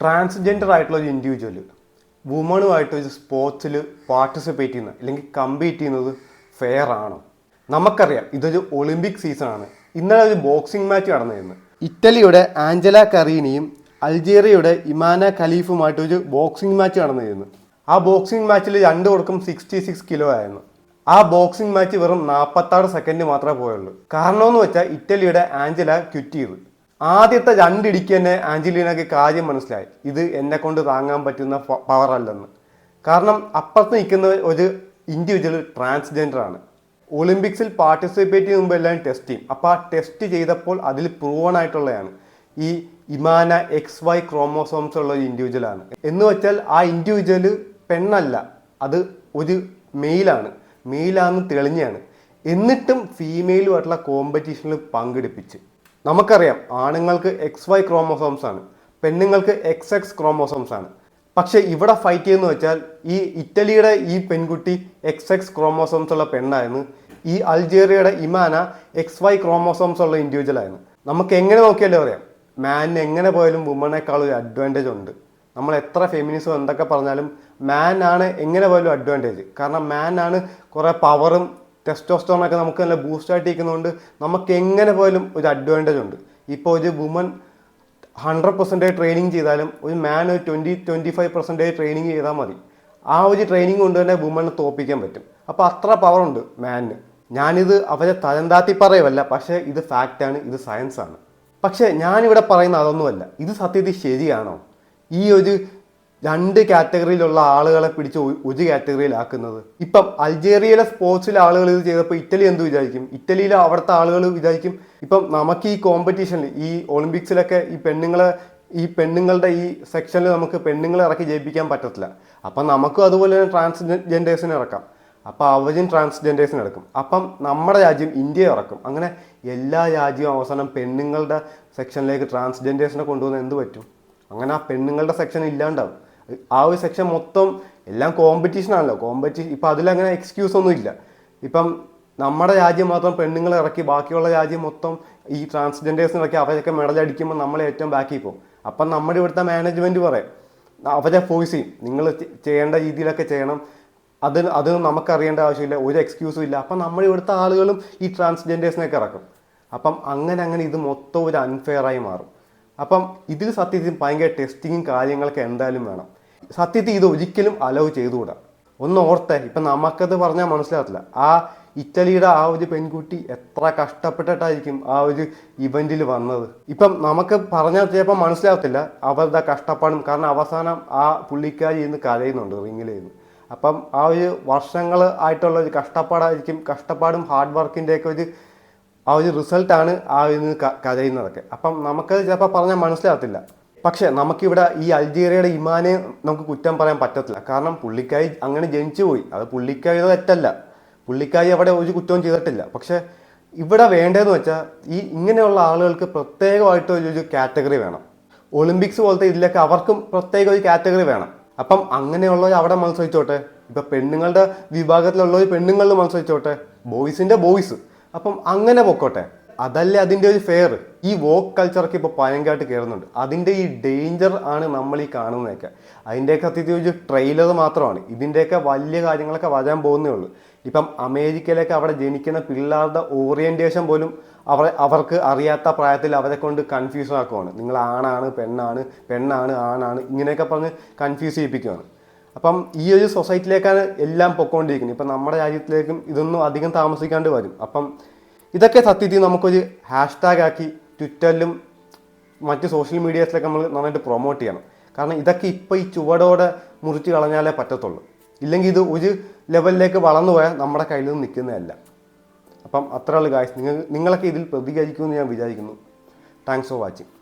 Transgender ആയിട്ടുള്ള ഒരു individual വുമണുമായിട്ട് ഒരു സ്പോർട്സിൽ പാർട്ടിസിപ്പേറ്റ് ചെയ്യുന്ന അല്ലെങ്കിൽ കമ്പീറ്റ് ചെയ്യുന്നത് ഫെയർ ആണോ? നമുക്കറിയാം ഇതൊരു ഒളിമ്പിക് സീസണാണ്. ഇന്നലെ ഒരു ബോക്സിംഗ് മാച്ച് നടന്നിരുന്നു. ഇറ്റലിയുടെ ആഞ്ചല കറീനയും അൾജീരിയയുടെ ഇമാന ഖലീഫുമായിട്ട് ഒരു ബോക്സിംഗ് മാച്ച് നടന്നിരുന്നു. ആ ബോക്സിംഗ് മാച്ചിൽ രണ്ടുപേർക്കും 66 കിലോ ആയിരുന്നു. ആ ബോക്സിംഗ് മാച്ച് വെറും 46 സെക്കൻഡ് മാത്രമേ പോയുള്ളൂ. കാരണമെന്ന് വെച്ചാൽ ഇറ്റലിയുടെ ആഞ്ചല ക്വിറ്റ് ചെയ്തു. ആദ്യത്തെ രണ്ടിടിക്ക് തന്നെ ആഞ്ചലീനയ്ക്ക് കാര്യം മനസ്സിലായി, ഇത് എന്നെ കൊണ്ട് താങ്ങാൻ പറ്റുന്ന പവർ അല്ലെന്ന്. കാരണം അപ്പുറത്ത് നിൽക്കുന്ന ഒരു ഇൻഡിവിജ്വൽ ട്രാൻസ്ജെൻഡർ ആണ്. ഒളിമ്പിക്സിൽ പാർട്ടിസിപ്പേറ്റ് ചെയ്യുമ്പോൾ എല്ലാം ടെസ്റ്റ് ചെയ്യും. അപ്പോൾ ആ ടെസ്റ്റ് ചെയ്തപ്പോൾ അതിൽ പ്രൂവൺ ആയിട്ടുള്ളതാണ് ഈ ഇമാന XY ക്രോമോസോംസ് ഉള്ള ഒരു ഇൻഡിവിജ്വലാണ്. എന്ന് വെച്ചാൽ ആ ഇൻഡിവിജ്വൽ പെണ്ണല്ല, അത് ഒരു മെയിലാണെന്ന് തെളിഞ്ഞാണ്. എന്നിട്ടും ഫീമെയിലുമായിട്ടുള്ള കോമ്പറ്റീഷനിൽ പങ്കെടുപ്പിച്ച്. നമുക്കറിയാം ആണുങ്ങൾക്ക് XY ക്രോമോസോംസ് ആണ്, പെണ്ണുങ്ങൾക്ക് XX ക്രോമോസോംസ് ആണ്. പക്ഷെ ഇവിടെ ഫൈറ്റ് ചെയ്യുന്ന വെച്ചാൽ ഈ ഇറ്റലിയുടെ ഈ പെൺകുട്ടി XX ക്രോമോസോംസ് ഉള്ള പെണ്ണായിരുന്നു, ഈ അൾജീരിയയുടെ ഇമാന XY ക്രോമോസോംസ് ഉള്ള ഇൻഡിവിജ്വൽ ആയിരുന്നു. നമുക്ക് എങ്ങനെ നോക്കിയാലും അറിയാം മാനിന് എങ്ങനെ പോയാലും വുമണേക്കാൾ ഒരു അഡ്വാൻറ്റേജ് ഉണ്ട്. നമ്മൾ എത്ര ഫെമിനിസം എന്തൊക്കെ പറഞ്ഞാലും മാൻ ആണ് എങ്ങനെ പോയാലും അഡ്വാൻറ്റേജ്. കാരണം മാൻ ആണ് കുറേ പവറും ടെസ്റ്റോസ്റ്റോണൊക്കെ നമുക്ക് നല്ല ബൂസ്റ്റായിട്ട് ഇരിക്കുന്നതുകൊണ്ട് നമുക്ക് എങ്ങനെ പോയാലും ഒരു അഡ്വാൻറ്റേജ് ഉണ്ട്. ഇപ്പോൾ ഒരു വുമൺ 100% ട്രെയിനിങ് ചെയ്താലും ഒരു മാൻ ഒരു 20-25% ട്രെയിനിങ് ചെയ്താൽ മതി. ആ ഒരു ട്രെയിനിങ് കൊണ്ട് തന്നെ വുമണ് തോൽപ്പിക്കാൻ പറ്റും. അപ്പോൾ അത്ര പവറുണ്ട് മാനിന്. ഞാനിത് അവരെ തരംതാത്തി പറയുമല്ല, പക്ഷേ ഇത് ഫാക്റ്റാണ്, ഇത് സയൻസാണ്. പക്ഷേ ഞാനിവിടെ പറയുന്ന അതൊന്നുമല്ല. ഇത് സത്യത്തിൽ ശരിയാണോ? ഈ ഒരു രണ്ട് കാറ്റഗറിയിലുള്ള ആളുകളെ പിടിച്ച് ഒരു കാറ്റഗറിയിലാക്കുന്നത്. ഇപ്പം അൾജീരിയയിലെ സ്പോർട്സിലെ ആളുകൾ ഇത് ചെയ്തപ്പോൾ ഇറ്റലി എന്ത് വിചാരിക്കും? ഇറ്റലിയിലെ അവിടുത്തെ ആളുകൾ വിചാരിക്കും ഇപ്പം നമുക്ക് ഈ കോമ്പറ്റീഷനിൽ ഈ ഒളിമ്പിക്സിലൊക്കെ ഈ പെണ്ണുങ്ങളുടെ ഈ സെക്ഷനിൽ നമുക്ക് പെണ്ണുങ്ങളെ ഇറക്കി ജയിപ്പിക്കാൻ പറ്റത്തില്ല. അപ്പം നമുക്കും അതുപോലെ തന്നെ ട്രാൻസ്ജെൻഡേഴ്സിനെ ഇറക്കാം. അപ്പം അവരും ട്രാൻസ്ജെൻഡേഴ്സിനെ ഇറക്കും. അപ്പം നമ്മുടെ രാജ്യം ഇന്ത്യയെ ഇറക്കും. അങ്ങനെ എല്ലാ രാജ്യവും അവസാനം പെണ്ണുങ്ങളുടെ സെക്ഷനിലേക്ക് ട്രാൻസ്ജെൻഡേഴ്സിനെ കൊണ്ടുവന്ന് എന്ത് പറ്റും? അങ്ങനെ ആ പെണ്ണുങ്ങളുടെ സെക്ഷൻ ഇല്ലാണ്ടാവും. ആ ഒരു സെക്ഷൻ മൊത്തം എല്ലാം കോമ്പറ്റീഷനാണല്ലോ. ഇപ്പം അതിലങ്ങനെ എക്സ്ക്യൂസ് ഒന്നും ഇല്ല. ഇപ്പം നമ്മുടെ രാജ്യം മാത്രം പെണ്ണുങ്ങളെ ഇറക്കി ബാക്കിയുള്ള രാജ്യം മൊത്തം ഈ ട്രാൻസ്ജെൻഡേഴ്സിനെ ഇറക്കി അവരൊക്കെ മെഡലടിക്കുമ്പോൾ നമ്മൾ ഏറ്റവും ബാക്കിൽ പോകും. അപ്പം നമ്മുടെ ഇവിടുത്തെ മാനേജ്മെൻറ്റ് പറയും, അവരെ ഫോഴ്സ് ചെയ്യും, നിങ്ങൾ ചെയ്യേണ്ട രീതിയിലൊക്കെ ചെയ്യണം. അത് നമുക്കറിയേണ്ട ആവശ്യമില്ല, ഒരു എക്സ്ക്യൂസും ഇല്ല. അപ്പം നമ്മുടെ ഇവിടുത്തെ ആളുകളും ഈ ട്രാൻസ്ജെൻഡേഴ്സിനെയൊക്കെ ഇറക്കും. അപ്പം അങ്ങനെ ഇത് മൊത്തം ഒരു അൺഫെയറായി മാറും. അപ്പം ഇതിൽ സത്യത്തിൽ ഭയങ്കര ടെസ്റ്റിങ്ങും കാര്യങ്ങളൊക്കെ എന്തായാലും വേണം. സത്യത്തിൽ ഇത് ഒരിക്കലും അലൗ ചെയ്തുകൂടാ. ഒന്ന് ഓർത്തേ, ഇപ്പം നമുക്കത് പറഞ്ഞാൽ മനസ്സിലാകത്തില്ല. ആ ഇറ്റലിയുടെ ആ ഒരു പെൺകുട്ടി എത്ര കഷ്ടപ്പെട്ടിട്ടായിരിക്കും ആ ഒരു ഇവൻറ്റിൽ വന്നത്. ഇപ്പം നമുക്ക് പറഞ്ഞാൽ ചിലപ്പോൾ മനസ്സിലാകത്തില്ല അവരുടെ കഷ്ടപ്പാടും. കാരണം അവസാനം ആ പുള്ളിക്കാരി ഇന്ന് കരയുന്നുണ്ട് റിങ്ങിൽ നിന്ന്. അപ്പം ആ ഒരു വർഷങ്ങൾ ആയിട്ടുള്ള ഒരു കഷ്ടപ്പാടും ഹാർഡ് വർക്കിൻ്റെയൊക്കെ ആ ഒരു റിസൾട്ടാണ് ആ ഒരു കരയുന്നതൊക്കെ. അപ്പം നമുക്കത് ചിലപ്പോൾ പറഞ്ഞാൽ മനസ്സിലാകത്തില്ല. പക്ഷെ നമുക്കിവിടെ ഈ അൾജീരിയയുടെ ഇമാനെ നമുക്ക് കുറ്റം പറയാൻ പറ്റത്തില്ല. കാരണം പുള്ളിക്കാരി അങ്ങനെ ജനിച്ചു പോയി, അത് പുള്ളിക്കാരി തെറ്റല്ല. പുള്ളിക്കാരി അവിടെ ഒരു കുറ്റവും ചെയ്തിട്ടില്ല. പക്ഷെ ഇവിടെ വേണ്ടതെന്ന് വെച്ചാൽ ഇങ്ങനെയുള്ള ആളുകൾക്ക് പ്രത്യേകമായിട്ട് ഒരു കാറ്റഗറി വേണം. ഒളിമ്പിക്സ് പോലത്തെ ഇതിലൊക്കെ അവർക്കും പ്രത്യേക ഒരു കാറ്റഗറി വേണം. അപ്പം അങ്ങനെയുള്ളവർ അവിടെ മത്സരിച്ചോട്ടെ. ഇപ്പം പെണ്ണുങ്ങളുടെ വിഭാഗത്തിലുള്ളവർ പെണ്ണുങ്ങളിൽ മത്സരിച്ചോട്ടെ, ബോയ്സിൻ്റെ ബോയ്സ്. അപ്പം അങ്ങനെ പൊക്കോട്ടെ. അതല്ലേ അതിൻ്റെ ഒരു ഫെയർ. ഈ വോക്ക് കൾച്ചറൊക്കെ ഇപ്പോൾ ഭയങ്കരമായിട്ട് കയറുന്നുണ്ട്. അതിൻ്റെ ഈ ഡേഞ്ചർ ആണ് നമ്മൾ ഈ കാണുന്നതൊക്കെ. അതിൻ്റെയൊക്കെ സത്യത്തിൽ ഒരു ട്രെയിലർ മാത്രമാണ്. ഇതിൻ്റെയൊക്കെ വലിയ കാര്യങ്ങളൊക്കെ വരാൻ പോകുന്നേ ഉള്ളൂ. ഇപ്പം അമേരിക്കയിലൊക്കെ അവിടെ ജനിക്കുന്ന പിള്ളേരുടെ ഓറിയൻറ്റേഷൻ പോലും അവർക്ക് അറിയാത്ത പ്രായത്തിൽ അവരെ കൊണ്ട് കൺഫ്യൂഷൻ ആക്കുവാണ്. നിങ്ങൾ ആണാണ് പെണ്ണാണ് ആണാണ് ഇങ്ങനെയൊക്കെ പറഞ്ഞ് കൺഫ്യൂസ് ചെയ്യിപ്പിക്കുകയാണ്. അപ്പം ഈ ഒരു സൊസൈറ്റിയിലേക്കാണ് എല്ലാം പൊക്കോണ്ടിരിക്കുന്നത്. ഇപ്പം നമ്മുടെ രാജ്യത്തിലേക്കും ഇതൊന്നും അധികം താമസിക്കാണ്ട് വരും. അപ്പം ഇതൊക്കെ സത്യത്തിൽ നമുക്കൊരു ഹാഷ്ടാഗ് ആക്കി ട്വിറ്ററിലും മറ്റ് സോഷ്യൽ മീഡിയാസിലൊക്കെ നമ്മൾ നന്നായിട്ട് പ്രൊമോട്ട് ചെയ്യണം. കാരണം ഇതൊക്കെ ഇപ്പോൾ ഈ ചുവടോടെ മുറിച്ച് കളഞ്ഞാലേ പറ്റത്തുള്ളൂ. ഇല്ലെങ്കിൽ ഇത് ഒരു ലെവലിലേക്ക് വളർന്നു പോയാൽ നമ്മുടെ കയ്യിൽ നിന്ന് നിൽക്കുന്നതല്ല. അപ്പം അത്രയുള്ള ഗായ്സ്, നിങ്ങളൊക്കെ ഇതിൽ പ്രതികരിക്കുമെന്ന് ഞാൻ വിചാരിക്കുന്നു. Thanks for watching.